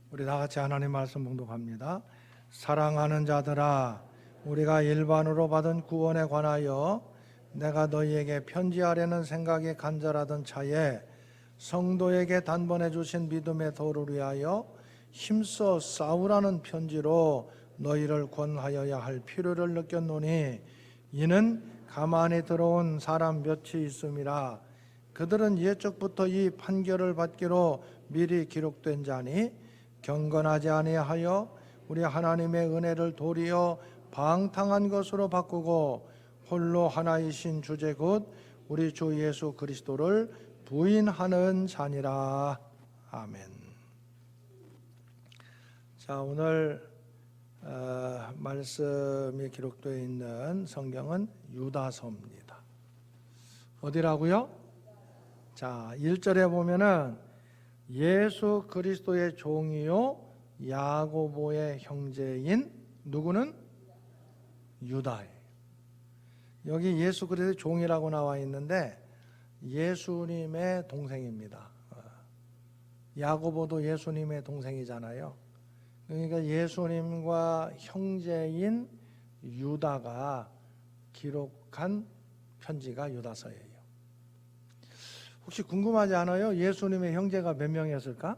우리 다 같이 하나님 말씀 봉독합니다. 사랑하는 자들아, 우리가 일반으로 받은 구원에 관하여 내가 너희에게 편지하려는 생각이 간절하던 차에 성도에게 단번에 주신 믿음의 도를 위하여 힘써 싸우라는 편지로 너희를 권하여야 할 필요를 느꼈노니, 이는 가만히 들어온 사람 몇이 있음이라. 그들은 옛적부터 이 판결을 받기로 미리 기록된 자니 경건하지 아니하여 우리 하나님의 은혜를 도리어 방탕한 것으로 바꾸고 홀로 하나이신 주제 곧 우리 주 예수 그리스도를 부인하는 자니라. 아멘. 자, 오늘 말씀이 기록되어 있는 성경은 유다서입니다. 어디라고요? 자, 1절에 보면은 예수 그리스도의 종이요 야고보의 형제인 누구는? 유다예요. 여기 예수 그리스도의 종이라고 나와 있는데 예수님의 동생입니다. 야고보도 예수님의 동생이잖아요. 그러니까 예수님과 형제인 유다가 기록한 편지가 유다서예요. 혹시 궁금하지 않아요? 예수님의 형제가 몇 명이었을까?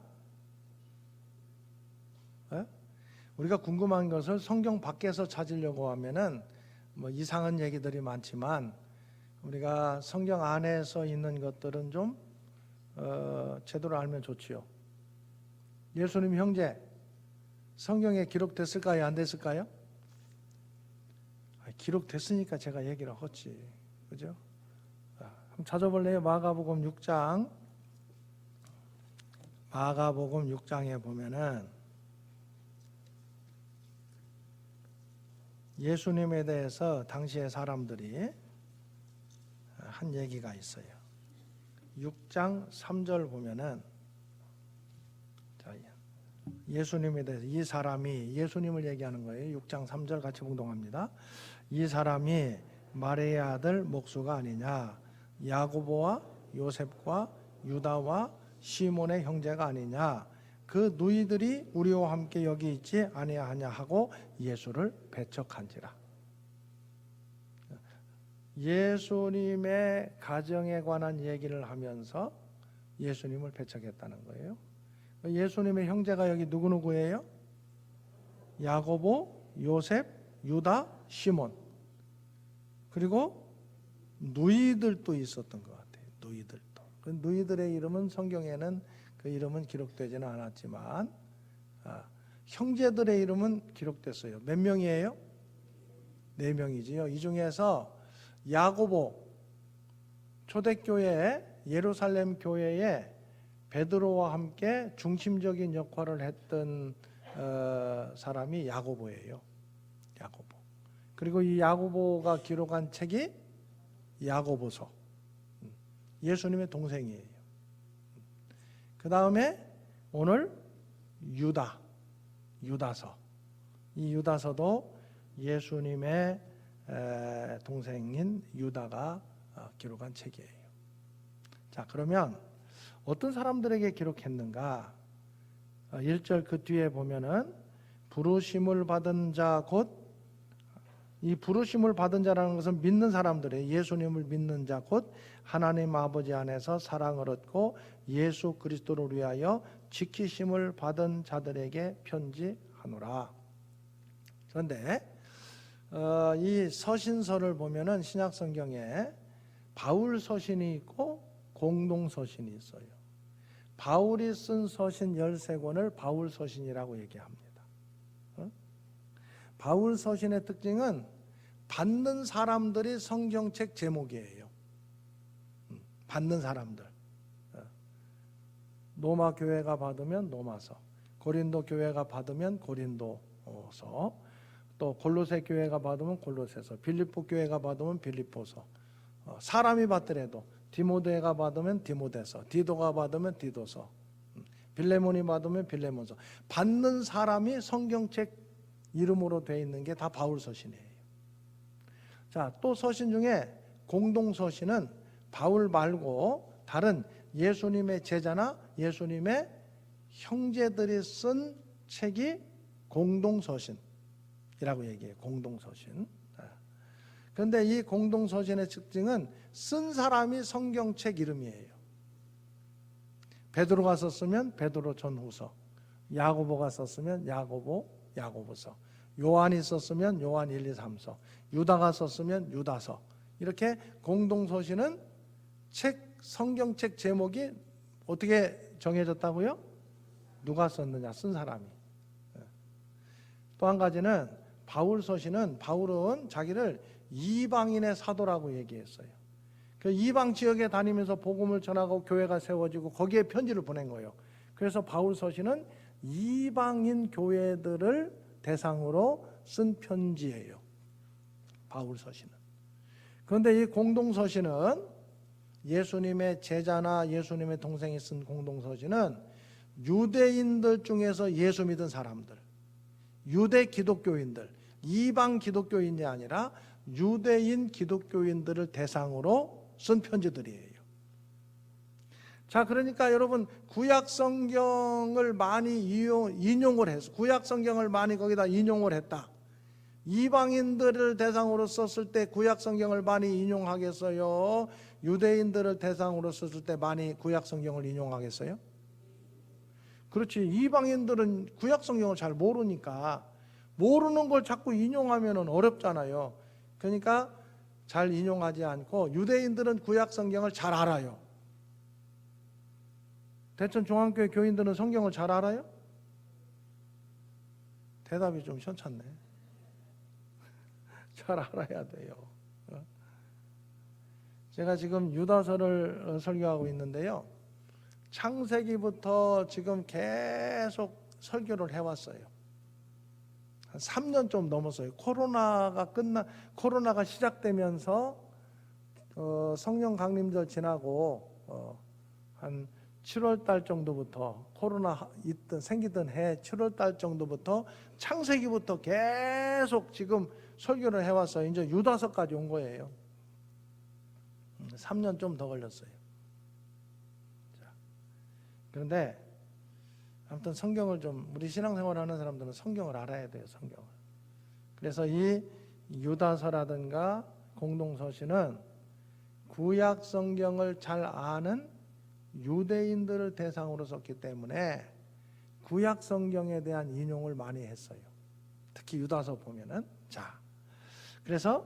네? 우리가 궁금한 것을 성경 밖에서 찾으려고 하면은 뭐 이상한 얘기들이 많지만 우리가 성경 안에서 있는 것들은 좀 제대로 알면 좋지요. 예수님 형제 성경에 기록됐을까요? 안 됐을까요? 기록됐으니까 제가 얘기를 하지, 그죠? 한번 찾아볼래요? 마가복음 6장. 마가복음 6장에 보면은 예수님에 대해서 당시의 사람들이 한 얘기가 있어요. 6장 3절 보면은 예수님에 대해서 이 사람이, 예수님을 얘기하는 거예요. 6장 3절 같이 봉독합니다. 이 사람이 마리아의 아들 목수가 아니냐, 야고보와 요셉과 유다와 시몬의 형제가 아니냐, 그 누이들이 우리와 함께 여기 있지 아니하냐 하고 예수를 배척한지라. 예수님의 가정에 관한 얘기를 하면서 예수님을 배척했다는 거예요. 예수님의 형제가 여기 누구누구예요? 야고보, 요셉, 유다, 시몬. 그리고 누이들도 있었던 것 같아요. 누이들도. 그 누이들의 이름은 성경에는 그 이름은 기록되지는 않았지만 형제들의 이름은 기록됐어요. 몇 명이에요? 4명이지요. 이 중에서 야고보, 초대교회 예루살렘 교회에 베드로와 함께 중심적인 역할을 했던 사람이 야고보예요. 야고보. 그리고 이 야고보가 기록한 책이 야고보서. 예수님의 동생이에요. 그 다음에 오늘 유다서. 이 유다서도 예수님의 동생인 유다가 기록한 책이에요. 자, 그러면 어떤 사람들에게 기록했는가? 1절 그 뒤에 보면은 부르심을 받은 자 곧, 이 부르심을 받은 자라는 것은 믿는 사람들이에요. 예수님을 믿는 자 곧 하나님 아버지 안에서 사랑을 얻고 예수 그리스도를 위하여 지키심을 받은 자들에게 편지하노라. 그런데 이 서신서를 보면은 신약 성경에 바울 서신이 있고 공동 서신이 있어요. 바울이 쓴 서신 13권을 바울 서신이라고 얘기합니다. 바울 서신의 특징은 받는 사람들이 성경책 제목이에요. 받는 사람들. 로마 교회가 받으면 로마서, 고린도 교회가 받으면 고린도서, 또 골로새 교회가 받으면 골로새서, 빌립보 교회가 받으면 빌립보서, 사람이 받더라도 디모데가 받으면 디모데서, 디도가 받으면 디도서, 빌레몬이 받으면 빌레몬서. 받는 사람이 성경책 이름으로 되어 있는 게 다 바울 서신이에요. 자, 또 서신 중에 공동 서신은 바울 말고 다른 예수님의 제자나 예수님의 형제들이 쓴 책이 공동서신이라고 얘기해요. 공동서신. 그런데 이 공동서신의 특징은 쓴 사람이 성경책 이름이에요. 베드로가 썼으면 베드로 전후서, 야고보가 썼으면 야고보서, 요한이 썼으면 요한 1, 2, 3서, 유다가 썼으면 유다서. 이렇게 공동서신은 성경책 제목이 어떻게 정해졌다고요? 누가 썼느냐, 쓴 사람이. 또 한 가지는 바울은 자기를 이방인의 사도라고 얘기했어요. 그 이방 지역에 다니면서 복음을 전하고 교회가 세워지고 거기에 편지를 보낸 거예요. 그래서 바울 서신은 이방인 교회들을 대상으로 쓴 편지예요. 바울 서신은. 그런데 이 공동 서신은 예수님의 제자나 예수님의 동생이 쓴 공동 서신은 유대인들 중에서 예수 믿은 사람들, 유대 기독교인들, 이방 기독교인이 아니라 유대인 기독교인들을 대상으로 쓴 편지들이에요. 자, 그러니까 여러분 구약 성경을 많이 인용을 해서 구약 성경을 많이 거기다 인용을 했다. 이방인들을 대상으로 썼을 때 구약 성경을 많이 인용하겠어요? 유대인들을 대상으로 썼을 때 많이 구약 성경을 인용하겠어요? 그렇지. 이방인들은 구약 성경을 잘 모르니까 모르는 걸 자꾸 인용하면 어렵잖아요. 그러니까 잘 인용하지 않고 유대인들은 구약 성경을 잘 알아요. 대천 종합교회 교인들은 성경을 잘 알아요? 대답이 좀 현찮네. 잘 알아야 돼요. 제가 지금 유다서를 설교하고 있는데요. 창세기부터 지금 계속 설교를 해왔어요. 한 3년 좀 넘었어요. 코로나가 시작되면서 성령 강림절 지나고 한 7월 달 정도부터 코로나 생기던 해 7월 달 정도부터 창세기부터 계속 지금 설교를 해왔어요. 이제 유다서까지 온 거예요. 3년 좀 더 걸렸어요. 그런데 아무튼 성경을 좀 우리 신앙생활하는 사람들은 성경을 알아야 돼요. 성경을. 그래서 이 유다서라든가 공동서신은 구약 성경을 잘 아는 유대인들을 대상으로 썼기 때문에 구약 성경에 대한 인용을 많이 했어요. 특히 유다서 보면은 그래서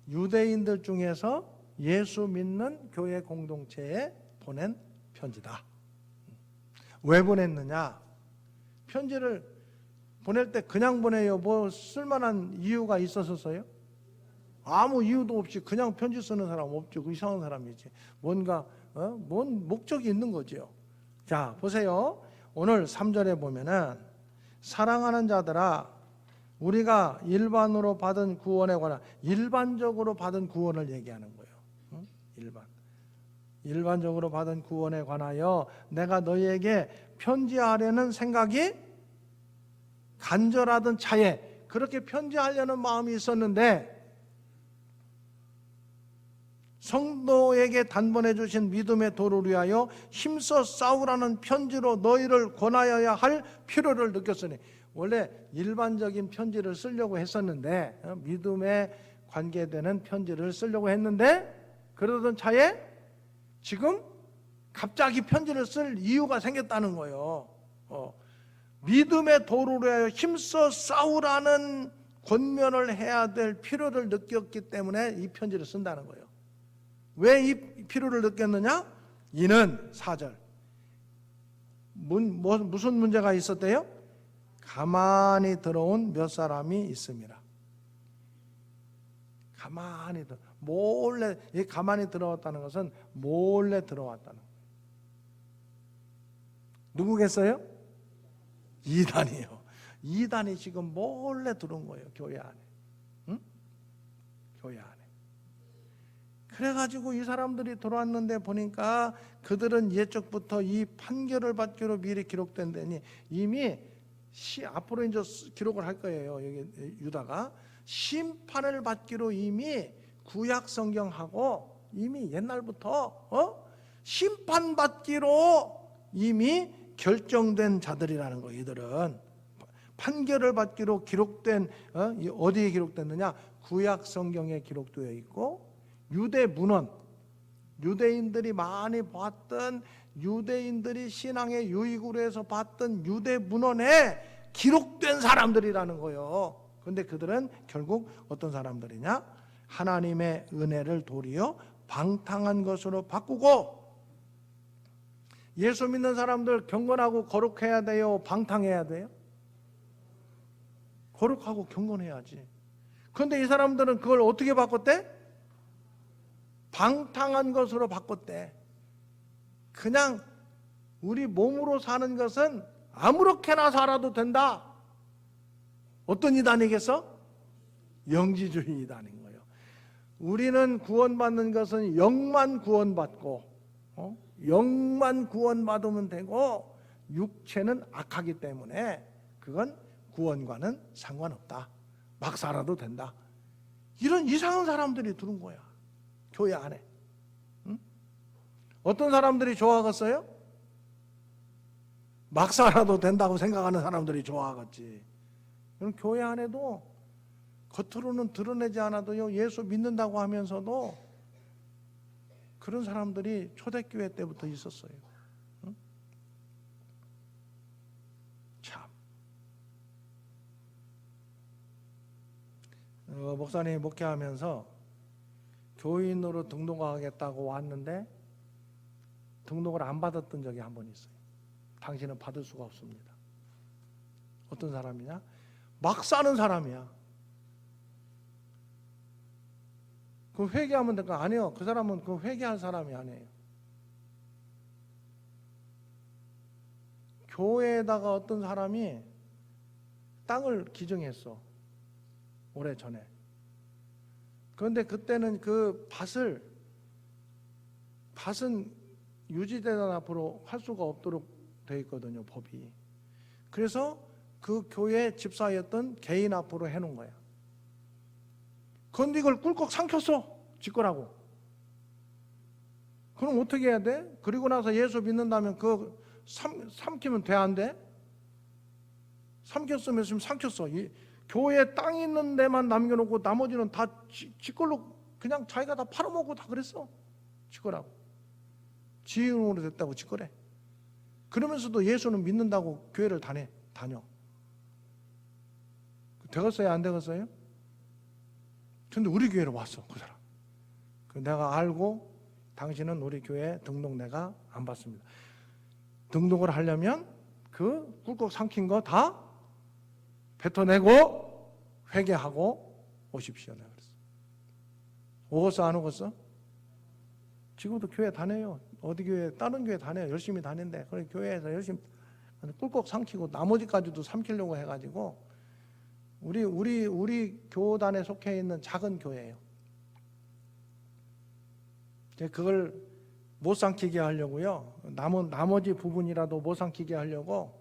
유대인들 중에서 예수 믿는 교회 공동체에 보낸 편지다. 왜 보냈느냐? 편지를 보낼 때 그냥 보내요? 뭐 쓸만한 이유가 있었어요? 아무 이유도 없이 그냥 편지 쓰는 사람 없죠. 그 이상한 사람이지. 뭔가 뭔 목적이 있는 거죠. 자, 보세요. 오늘 3절에 보면은 사랑하는 자들아, 우리가 일반으로 받은 구원에 관한 일반적으로 받은 구원을 얘기하는 거예요. 일반적으로 받은 구원에 관하여 내가 너희에게 편지하려는 생각이 간절하던 차에 그렇게 편지하려는 마음이 있었는데 성도에게 단번해 주신 믿음의 도를 위하여 힘써 싸우라는 편지로 너희를 권하여야 할 필요를 느꼈으니, 원래 일반적인 편지를 쓰려고 했었는데 믿음에 관계되는 편지를 쓰려고 했는데 그러던 차에 지금 갑자기 편지를 쓸 이유가 생겼다는 거예요. 믿음의 도를 위하여 힘써 싸우라는 권면을 해야 될 필요를 느꼈기 때문에 이 편지를 쓴다는 거예요. 왜 이 필요를 느꼈느냐? 이는 4절 무슨 문제가 있었대요? 가만히 들어온 몇 사람이 있습니다. 몰래, 이 가만히 들어왔다는 것은 몰래 들어왔다는 거예요. 누구겠어요? 이단이요. 이단이 지금 몰래 들어온 거예요. 교회 안에. 응? 교회 안에. 그래가지고 이 사람들이 들어왔는데 보니까 그들은 예적부터 이 판결을 받기로 미리 기록된다니, 이미 앞으로 이제 기록을 할 거예요. 여기 유다가 심판을 받기로 이미 구약 성경하고 이미 옛날부터 심판받기로 이미 결정된 자들이라는 거. 이들은 판결을 받기로 기록된, 어디에 기록됐느냐? 구약 성경에 기록되어 있고, 유대 문헌, 유대인들이 많이 봤던, 유대인들이 신앙의 유익으로 해서 봤던 유대 문헌에 기록된 사람들이라는 거예요. 그런데 그들은 결국 어떤 사람들이냐? 하나님의 은혜를 도리어 방탕한 것으로 바꾸고, 예수 믿는 사람들 경건하고 거룩해야 돼요? 방탕해야 돼요? 거룩하고 경건해야지. 그런데 이 사람들은 그걸 어떻게 바꿨대? 방탕한 것으로 바꿨대. 그냥 우리 몸으로 사는 것은 아무렇게나 살아도 된다. 어떤 이단이겠어? 영지주의 이단인 거예요. 우리는 구원받는 것은 영만 구원받고, 영만 구원받으면 되고, 육체는 악하기 때문에 그건 구원과는 상관없다. 막 살아도 된다. 이런 이상한 사람들이 들은 거야, 교회 안에. 어떤 사람들이 좋아하겠어요? 막 살아도 된다고 생각하는 사람들이 좋아하겠지. 그럼 교회 안에도 겉으로는 드러내지 않아도요, 예수 믿는다고 하면서도 그런 사람들이 초대교회 때부터 있었어요. 참. 목사님이 목회하면서 교인으로 등록하겠다고 왔는데 등록을 안 받았던 적이 한 번 있어요. 당신은 받을 수가 없습니다. 어떤 사람이냐? 막 사는 사람이야. 그 회개하면 될까? 아니요. 그 사람은 그 회개할 사람이 아니에요. 교회에다가 어떤 사람이 땅을 기증했어. 오래전에. 그런데 그때는 그 밭은 유지되던 앞으로 할 수가 없도록 되어 있거든요, 법이. 그래서 그 교회 집사였던 개인 앞으로 해놓은 거야. 그런데 이걸 꿀꺽 삼켰어, 지 거라고. 그럼 어떻게 해야 돼? 그리고 나서 예수 믿는다면 그거 삼키면 돼, 안 돼? 삼켰으면 지금 삼켰어. 교회 땅 있는 데만 남겨놓고 나머지는 다 지 걸로 그냥 자기가 다 팔아먹고 다 그랬어. 지 거라고. 지 이름으로 됐다고 지 거래. 그러면서도 예수는 믿는다고 교회를 다녀. 되겠어요? 안 되겠어요? 근데 우리 교회로 왔어, 그 사람. 내가 알고 당신은 우리 교회 등록 내가 안 받습니다. 등록을 하려면 그 꿀꺽 삼킨 거 다 뱉어내고 회개하고 오십시오. 내가 그랬어. 오겠어, 안 오겠어? 지금도 교회 다녀요. 어디 교회, 다른 교회 다녀요. 열심히 다닌대. 그래, 교회에서 열심히 꿀꺽 삼키고 나머지까지도 삼키려고 해가지고 우리 교단에 속해 있는 작은 교회예요. 그걸 못 삼키게 하려고요. 나머지 부분이라도 못 삼키게 하려고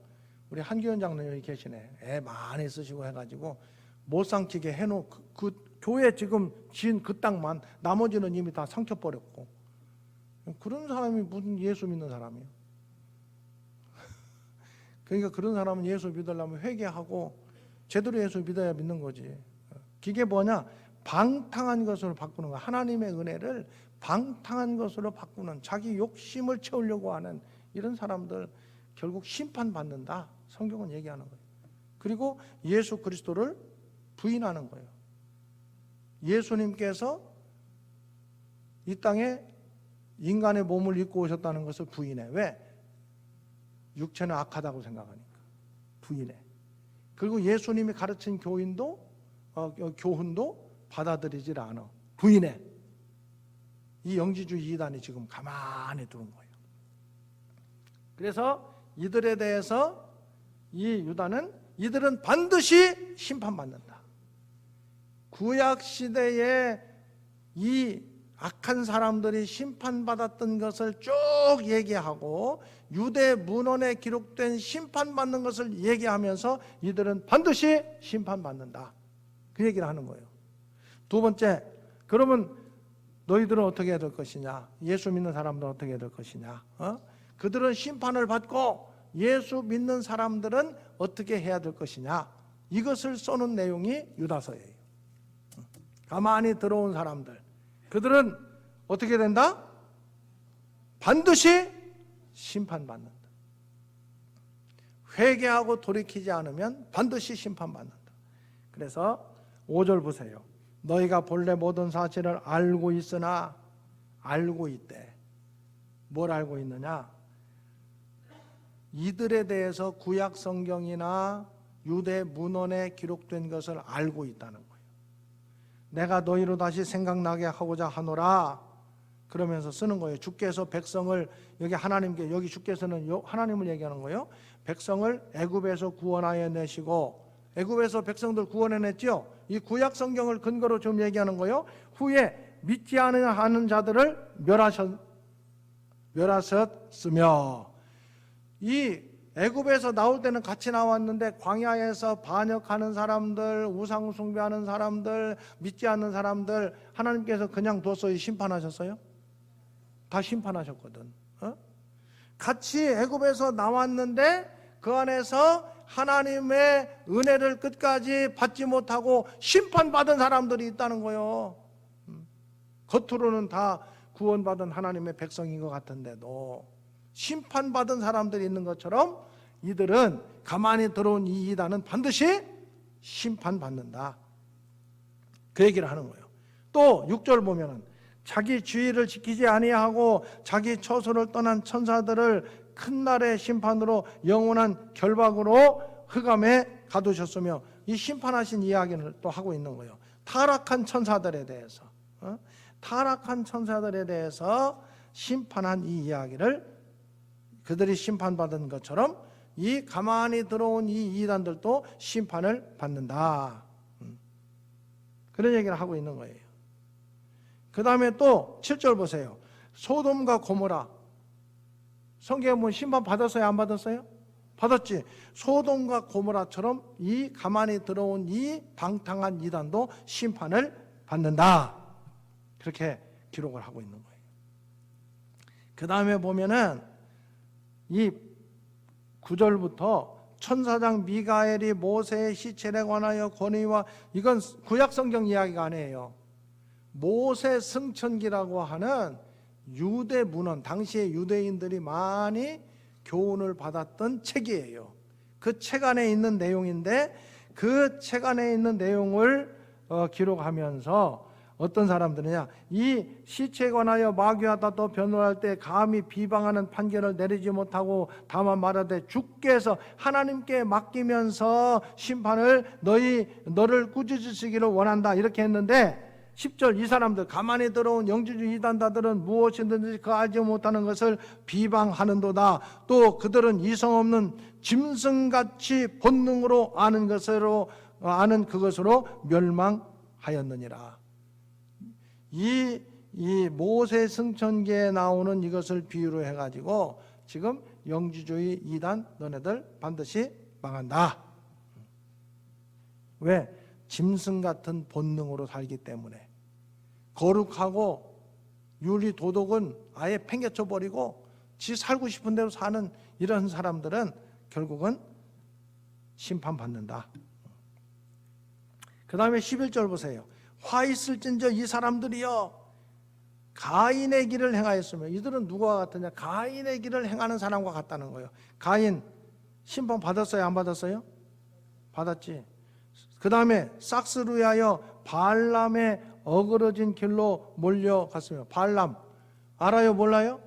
우리 한규현 장로님 여기 계시네. 애 많이 쓰시고 해가지고 못 삼키게 해놓고 그 교회 지금 지은 그 땅만, 나머지는 이미 다 삼켜버렸고. 그런 사람이 무슨 예수 믿는 사람이에요? 그러니까 그런 사람은 예수 믿으려면 회개하고 제대로 예수 믿어야 믿는 거지. 그게 뭐냐? 방탕한 것으로 바꾸는 거야. 하나님의 은혜를 방탕한 것으로 바꾸는, 자기 욕심을 채우려고 하는 이런 사람들 결국 심판받는다. 성경은 얘기하는 거예요. 그리고 예수 그리스도를 부인하는 거예요. 예수님께서 이 땅에 인간의 몸을 입고 오셨다는 것을 부인해. 왜? 육체는 악하다고 생각하니까 부인해. 그리고 예수님이 가르친 교훈도 받아들이질 않아. 부인해. 이 영지주의 이단이 지금 가만히 두는 거예요. 그래서 이들에 대해서 이 유다는 이들은 반드시 심판받는다. 구약 시대에 이 악한 사람들이 심판받았던 것을 쭉 얘기하고 유대 문헌에 기록된 심판받는 것을 얘기하면서 이들은 반드시 심판받는다. 그 얘기를 하는 거예요. 두 번째, 그러면 너희들은 어떻게 해야 될 것이냐? 예수 믿는 사람들은 어떻게 해야 될 것이냐? 그들은 심판을 받고 예수 믿는 사람들은 어떻게 해야 될 것이냐, 이것을 써놓은 내용이 유다서예요. 가만히 들어온 사람들, 그들은 어떻게 된다? 반드시 심판받는다. 회개하고 돌이키지 않으면 반드시 심판받는다. 그래서 5절 보세요. 너희가 본래 모든 사실을 알고 있으나, 알고 있대. 뭘 알고 있느냐? 이들에 대해서 구약 성경이나 유대 문헌에 기록된 것을 알고 있다는 거예요. 내가 너희로 다시 생각나게 하고자 하노라, 그러면서 쓰는 거예요. 주께서 백성을, 여기 하나님께, 여기 주께서는 하나님을 얘기하는 거예요. 백성을 애굽에서 구원하여 내시고, 애굽에서 백성들 구원해냈죠. 이 구약 성경을 근거로 좀 얘기하는 거예요. 후에 믿지 않는 자들을 멸하셨으며, 이 애굽에서 나올 때는 같이 나왔는데 광야에서 반역하는 사람들, 우상 숭배하는 사람들, 믿지 않는 사람들 하나님께서 그냥 뒀어요? 심판하셨어요? 다 심판하셨거든. 같이 애굽에서 나왔는데 그 안에서 하나님의 은혜를 끝까지 받지 못하고 심판받은 사람들이 있다는 거예요. 겉으로는 다 구원받은 하나님의 백성인 것 같은데도 심판받은 사람들이 있는 것처럼 이들은, 가만히 들어온 이 이단은 반드시 심판받는다, 그 얘기를 하는 거예요. 또 6절 보면은 자기 주의를 지키지 아니하고 자기 처소를 떠난 천사들을 큰 날의 심판으로 영원한 결박으로 흑암에 가두셨으며, 이 심판하신 이야기를 또 하고 있는 거예요. 타락한 천사들에 대해서, 타락한 천사들에 대해서 심판한 이 이야기를, 그들이 심판받은 것처럼 이 가만히 들어온 이 이단들도 심판을 받는다, 그런 얘기를 하고 있는 거예요. 그 다음에 또 7절 보세요. 소돔과 고모라, 성경에 보면 심판 받았어요? 안 받았어요? 받았지. 소돔과 고모라처럼 이 가만히 들어온 이 방탕한 이단도 심판을 받는다, 그렇게 기록을 하고 있는 거예요. 그 다음에 보면은 이 9절부터 천사장 미가엘이 모세의 시체에 관하여 권위와, 이건 구약성경 이야기가 아니에요. 모세 승천기라고 하는 유대 문헌, 당시에 유대인들이 많이 교훈을 받았던 책이에요. 그 책 안에 있는 내용인데, 그 책 안에 있는 내용을 기록하면서 어떤 사람들이냐, 이 시체에 관하여 마귀하다 또 변호할 때 감히 비방하는 판결을 내리지 못하고 다만 말하되 주께서 하나님께 맡기면서 심판을 너를 꾸짖으시기를 원한다, 이렇게 했는데 10절, 이 사람들, 가만히 들어온 영지주의 이단자들은 무엇이든지 그 알지 못하는 것을 비방하는도다. 또 그들은 이성 없는 짐승같이 본능으로 아는 그것으로 멸망하였느니라. 이 모세 승천기에 나오는 이것을 비유로 해가지고 지금 영지주의 이단, 너네들 반드시 망한다. 왜? 짐승 같은 본능으로 살기 때문에. 거룩하고 윤리 도덕은 아예 팽개쳐 버리고 지 살고 싶은 대로 사는 이런 사람들은 결국은 심판받는다. 그 다음에 11절 보세요. 화 있을진저 이 사람들이여 가인의 길을 행하였으며, 이들은 누구와 같으냐? 가인의 길을 행하는 사람과 같다는 거예요. 가인 심판 받았어요? 안 받았어요? 받았지. 그 다음에 싹스를 위하여 발람의 어그러진 길로 몰려갔으며, 발람 알아요? 몰라요?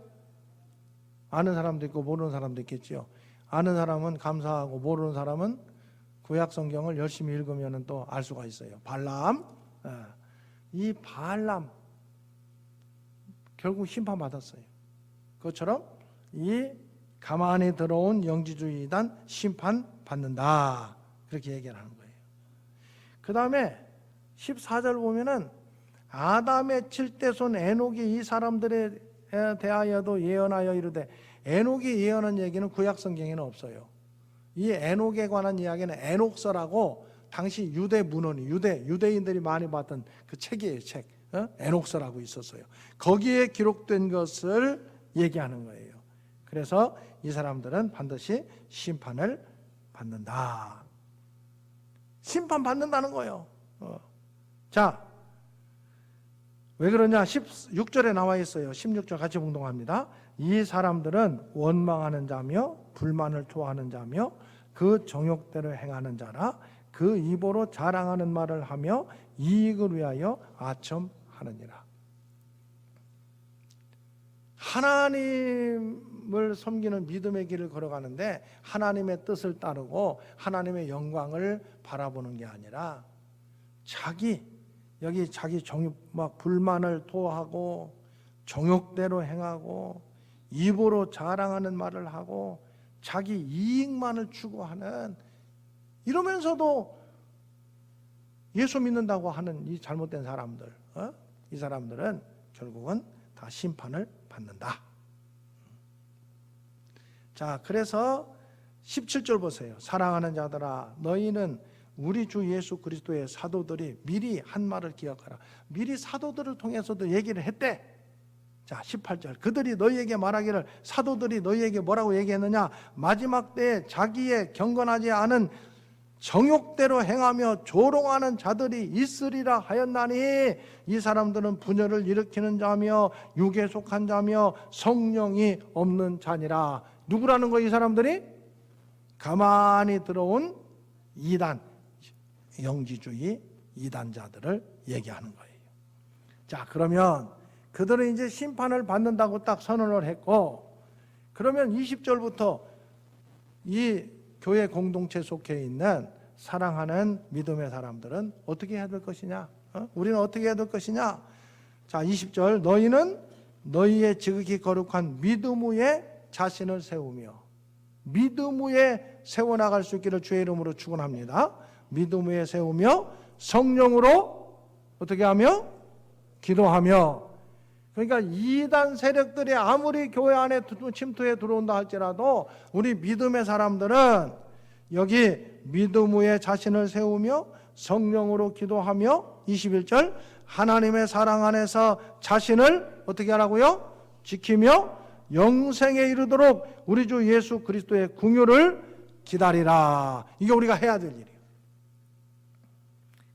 아는 사람도 있고 모르는 사람도 있겠지요. 아는 사람은 감사하고 모르는 사람은 구약 성경을 열심히 읽으면 또 알 수가 있어요. 발람, 이 발람 결국 심판받았어요. 그것처럼 이 가만히 들어온 영지주의단 심판받는다, 그렇게 얘기를 하는 거예요. 그 다음에 14절 보면은 아담의 7대손 에녹이 이 사람들에 대하여도 예언하여 이르되, 에녹이 예언한 얘기는 구약 성경에는 없어요. 이 에녹에 관한 이야기는 에녹서라고 당시 유대 문헌이, 유대인들이 많이 봤던 그 책이에요. 책, 에녹서라고 있었어요. 거기에 기록된 것을 얘기하는 거예요. 그래서 이 사람들은 반드시 심판을 받는다. 심판받는다는 거예요. 자, 왜 그러냐? 16절에 나와 있어요. 16절 같이 봉독합니다. 이 사람들은 원망하는 자며 불만을 토하는 자며 그 정욕대로 행하는 자라. 그 입으로 자랑하는 말을 하며 이익을 위하여 아첨하느니라. 하나님을 섬기는 믿음의 길을 걸어가는데 하나님의 뜻을 따르고 하나님의 영광을 바라보는 게 아니라 자기 막 불만을 토하고 정욕대로 행하고 입으로 자랑하는 말을 하고 자기 이익만을 추구하는, 이러면서도 예수 믿는다고 하는 이 잘못된 사람들, 이 사람들은 결국은 다 심판을 받는다. 자, 그래서 17절 보세요. 사랑하는 자들아, 너희는 우리 주 예수 그리스도의 사도들이 미리 한 말을 기억하라. 미리 사도들을 통해서도 얘기를 했대. 자, 18절. 그들이 너희에게 말하기를, 사도들이 너희에게 뭐라고 얘기했느냐? 마지막 때에 자기의 경건하지 않은 정욕대로 행하며 조롱하는 자들이 있으리라 하였나니, 이 사람들은 분열을 일으키는 자며 육에 속한 자며 성령이 없는 자니라. 누구라는 거예요? 이 사람들이 가만히 들어온 이단, 영지주의 이단자들을 얘기하는 거예요. 자, 그러면 그들은 이제 심판을 받는다고 딱 선언을 했고, 그러면 20절부터 이 교회 공동체 속해 있는 사랑하는 믿음의 사람들은 어떻게 해야 될 것이냐? 우리는 어떻게 해야 될 것이냐? 자, 20절. 너희는 너희의 지극히 거룩한 믿음 위에 자신을 세우며, 믿음 위에 세워나갈 수 있기를 주의 이름으로 축원합니다. 믿음 위에 세우며 성령으로 어떻게 하며? 기도하며. 그러니까 이단 세력들이 아무리 교회 안에 침투해 들어온다 할지라도 우리 믿음의 사람들은 여기 믿음 위에 자신을 세우며 성령으로 기도하며, 21절, 하나님의 사랑 안에서 자신을 어떻게 하라고요? 지키며 영생에 이르도록 우리 주 예수 그리스도의 긍휼을 기다리라. 이게 우리가 해야 될 일이에요.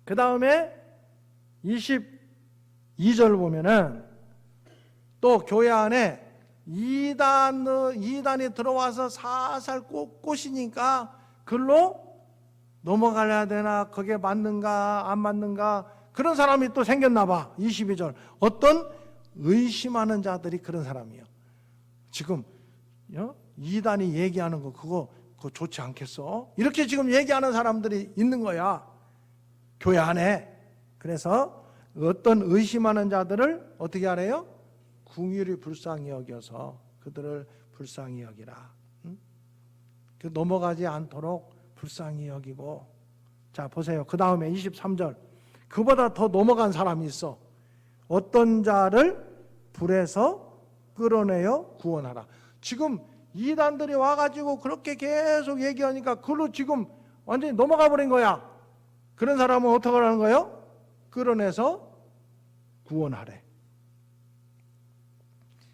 그 다음에 22절 보면은 또 교회 안에 이단이 들어와서 살살 꼬시니까 글로 넘어가야 되나, 그게 맞는가 안 맞는가, 그런 사람이 또 생겼나 봐. 22절. 어떤 의심하는 자들이 그런 사람이에요. 지금 이단이 얘기하는 거 그거 좋지 않겠어? 이렇게 지금 얘기하는 사람들이 있는 거야, 교회 안에. 그래서 어떤 의심하는 자들을 어떻게 하래요? 긍휼히 불쌍히 여겨서 그들을 불쌍히 여기라. 그 넘어가지 않도록 불쌍히 여기고. 자, 보세요. 그 다음에 23절. 그보다 더 넘어간 사람이 있어. 어떤 자를 불에서 끌어내어 구원하라. 지금 이단들이 와가지고 그렇게 계속 얘기하니까 그걸로 지금 완전히 넘어가 버린 거야. 그런 사람은 어떻게 하는 거예요? 끌어내서 구원하래.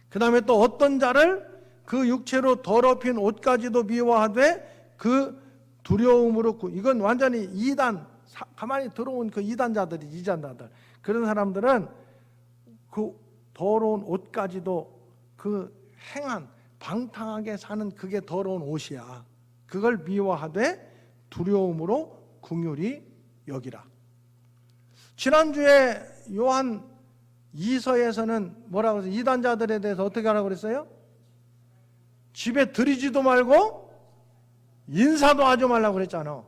그 다음에 또 어떤 자를 그 육체로 더럽힌 옷까지도 미워하되 그 두려움으로, 이건 완전히 이단, 가만히 들어온 그 이단자들이, 이단자들. 그런 사람들은 그 더러운 옷까지도, 그 행한 방탕하게 사는 그게 더러운 옷이야. 그걸 미워하되 두려움으로 긍휼히 여기라. 지난주에 요한 2서에서는 뭐라고 해서 이단자들에 대해서 어떻게 하라고 그랬어요? 집에 들이지도 말고 인사도 하지 말라고 그랬잖아.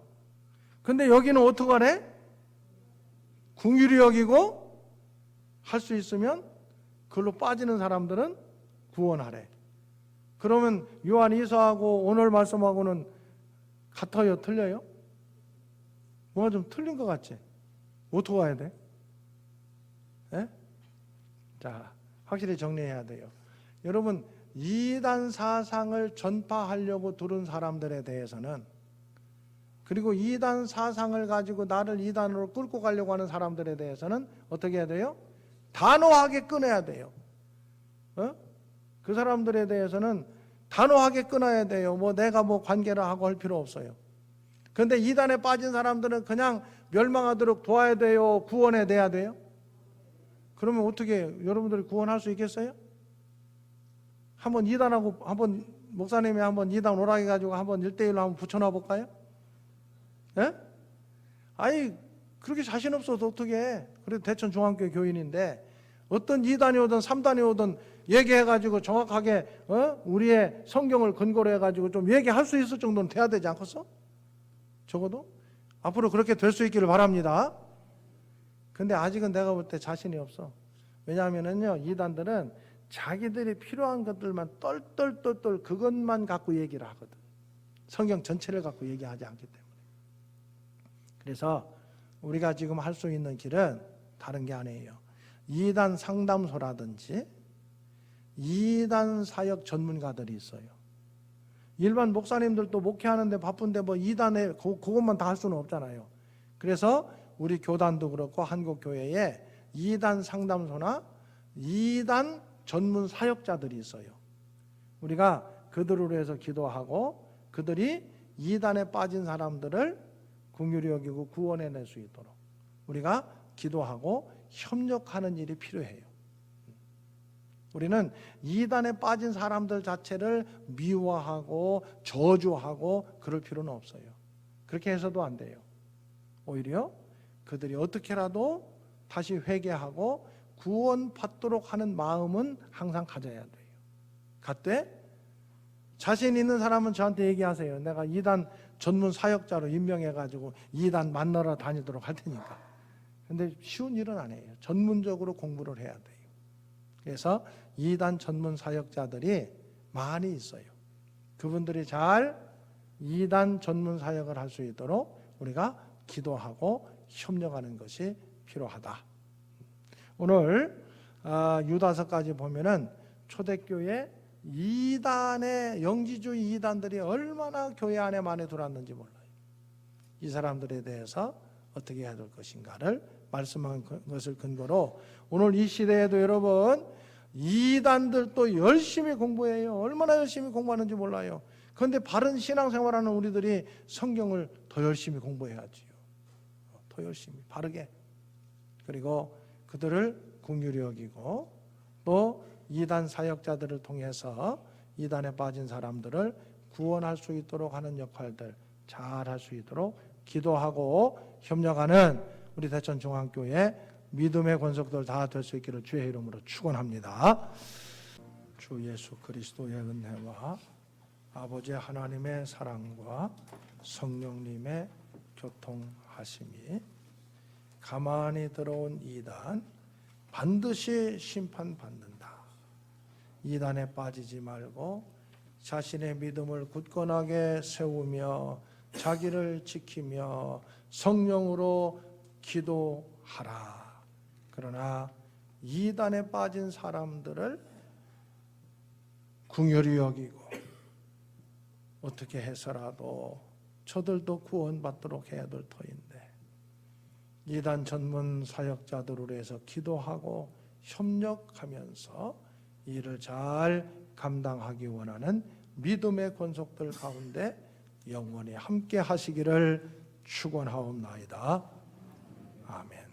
근데 여기는 어떻게 하래? 긍휼히 여기고 할 수 있으면 그걸로 빠지는 사람들은 구원하래. 그러면 요한 2서하고 오늘 말씀하고는 같아요? 틀려요? 뭐가 좀 틀린 것 같지? 어떻게 해야 돼? 예? 자, 확실히 정리해야 돼요. 여러분, 이단 사상을 전파하려고 들은 사람들에 대해서는, 그리고 이단 사상을 가지고 나를 이단으로 끌고 가려고 하는 사람들에 대해서는 어떻게 해야 돼요? 단호하게 끊어야 돼요. 그 사람들에 대해서는 단호하게 끊어야 돼요. 내가 관계를 하고 할 필요 없어요. 그런데 이단에 빠진 사람들은 그냥 멸망하도록 도와야 돼요? 구원해 내야 돼요? 그러면 어떻게 여러분들이 구원할 수 있겠어요? 한번 이단하고 목사님이 한번 이단 오라게 가지고 한번 1대1로 한번 붙여놔 볼까요? 예? 아니 그렇게 자신 없어도 어떻게 해? 그래도 대천 중앙교회 교인인데 어떤 2단이 오든 3단이 오든 얘기해가지고 정확하게 우리의 성경을 근거로 해가지고 좀 얘기할 수 있을 정도는 돼야 되지 않겠어? 적어도 앞으로 그렇게 될 수 있기를 바랍니다. 근데 아직은 내가 볼 때 자신이 없어. 왜냐하면은요, 이단들은 자기들이 필요한 것들만 똘똘똘똘 그것만 갖고 얘기를 하거든. 성경 전체를 갖고 얘기하지 않기 때문에. 그래서 우리가 지금 할 수 있는 길은 다른 게 아니에요. 이단 상담소라든지 이단 사역 전문가들이 있어요. 일반 목사님들도 목회하는데 바쁜데 이단에 그것만 다 할 수는 없잖아요. 그래서 우리 교단도 그렇고 한국교회에 이단 상담소나 이단 전문 사역자들이 있어요. 우리가 그들로 해서 기도하고 그들이 이단에 빠진 사람들을 긍휼히 여기고 구원해낼 수 있도록 우리가 기도하고 협력하는 일이 필요해요. 우리는 이단에 빠진 사람들 자체를 미워하고 저주하고 그럴 필요는 없어요. 그렇게 해서도 안 돼요. 오히려 그들이 어떻게라도 다시 회개하고 구원받도록 하는 마음은 항상 가져야 돼요. 갖되 자신 있는 사람은 저한테 얘기하세요. 내가 이단 전문 사역자로 임명해가지고 이단 만나러 다니도록 할 테니까. 근데 쉬운 일은 아니에요. 전문적으로 공부를 해야 돼요. 그래서 이단 전문 사역자들이 많이 있어요. 그분들이 잘 이단 전문 사역을 할 수 있도록 우리가 기도하고 협력하는 것이 필요하다. 오늘 유다서까지 보면은 초대교회 이단의 영지주의 이단들이 얼마나 교회 안에 많이 들어왔는지 몰라요. 이 사람들에 대해서 어떻게 해야 될 것인가를 말씀한 것을 근거로 오늘 이 시대에도 여러분 이단들도 열심히 공부해요. 얼마나 열심히 공부하는지 몰라요. 그런데 바른 신앙생활하는 우리들이 성경을 더 열심히 공부해야지요. 더 열심히 바르게. 그리고 그들을 긍휼히 여기고 또 이단 사역자들을 통해서 이단에 빠진 사람들을 구원할 수 있도록 하는 역할들 잘 할 수 있도록 기도하고 협력하는 우리 대천 중앙교회 믿음의 권속들 다 될 수 있기를 주의 이름으로 축원합니다. 주 예수 그리스도의 은혜와 아버지 하나님의 사랑과 성령님의 교통하심이 가만히 들어온 이단 반드시 심판받는다. 이단에 빠지지 말고 자신의 믿음을 굳건하게 세우며 자기를 지키며 성령으로 기도하라. 그러나 이단에 빠진 사람들을 긍휼히 여기고 어떻게 해서라도 저들도 구원받도록 해야 될 터인데 이단 전문 사역자들로 해서 기도하고 협력하면서 일을 잘 감당하기 원하는 믿음의 권속들 가운데 영원히 함께 하시기를 축원하옵나이다. 아멘.